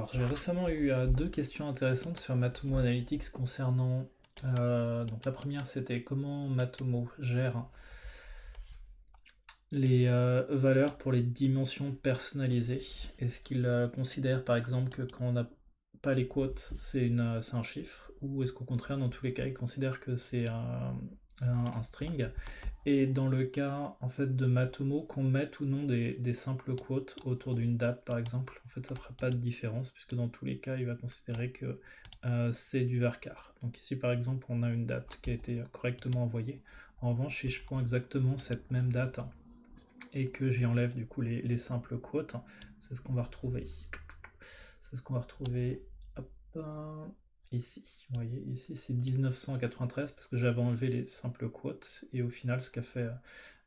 Alors, j'ai récemment eu deux questions intéressantes sur Matomo Analytics concernant. Donc, la première, c'était comment Matomo gère les valeurs pour les dimensions personnalisées. Est-ce qu'il considère par exemple que quand on n'a pas les quotes, c'est un chiffre, ou est-ce qu'au contraire, dans tous les cas, il considère que c'est un string? Et dans le cas en fait de Matomo, qu'on mette ou non des simples quotes autour d'une date par exemple, en fait ça ne fera pas de différence puisque dans tous les cas il va considérer que c'est du varchar. Donc ici par exemple on a une date qui a été correctement envoyée. En revanche si je prends exactement cette même date et que j'y enlève du coup les simples quotes, c'est ce qu'on va retrouver. C'est ce qu'on va retrouver hop, ici. Vous voyez, ici c'est 1993 parce que j'avais enlevé les simples quotes et au final ce qu'a fait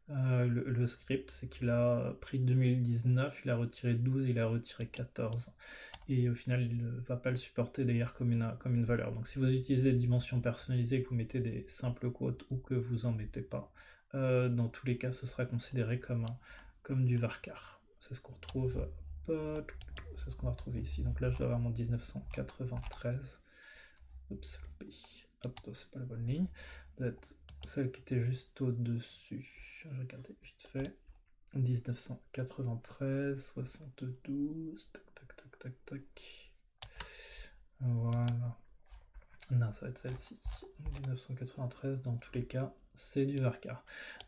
le script, c'est qu'il a pris 2019, il a retiré 12, il a retiré 14. Et au final, il ne va pas le supporter d'ailleurs comme une valeur. Donc si vous utilisez des dimensions personnalisées, que vous mettez des simples quotes ou que vous en mettez pas, dans tous les cas, ce sera considéré comme du varchar. C'est ce qu'on retrouve, c'est ce qu'on va retrouver ici. Donc là, je dois avoir mon 1993. Oups, hop, c'est pas la bonne ligne. Peut-être celle qui était juste au-dessus. Je vais regarder vite fait. 1993, 72, tac, tac, tac, tac, tac. Voilà. Non, ça va être celle-ci. 1993, dans tous les cas, c'est du varchar.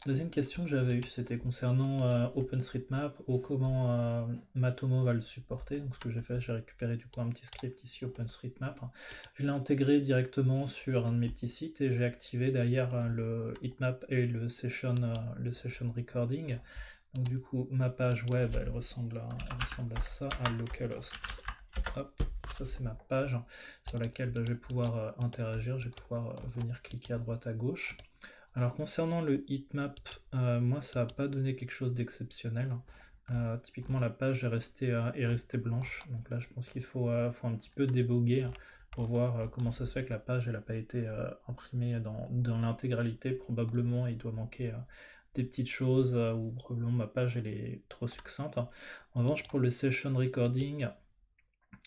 Deuxième question que j'avais eue, c'était concernant OpenStreetMap, ou comment Matomo va le supporter. Donc ce que j'ai fait, j'ai récupéré du coup un petit script ici, OpenStreetMap. Je l'ai intégré directement sur un de mes petits sites et j'ai activé derrière le heatmap et le session recording. Donc du coup, ma page web, elle ressemble à ça, à localhost. Hop, ça c'est ma page sur laquelle je vais pouvoir interagir, je vais pouvoir venir cliquer à droite à gauche. Alors concernant le heatmap, moi ça n'a pas donné quelque chose d'exceptionnel. Typiquement la page est restée blanche, donc là je pense qu'il faut un petit peu déboguer pour voir comment ça se fait que la page n'a pas été imprimée dans l'intégralité. Probablement il doit manquer des petites choses ou probablement ma page elle est trop succincte. En revanche pour le session recording,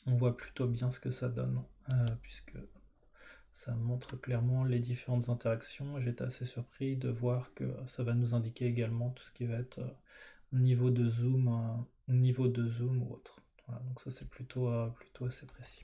on voit plutôt bien ce que ça donne, puisque ça montre clairement les différentes interactions. J'étais assez surpris de voir que ça va nous indiquer également tout ce qui va être niveau de zoom ou autre. Voilà, donc ça c'est plutôt assez précis.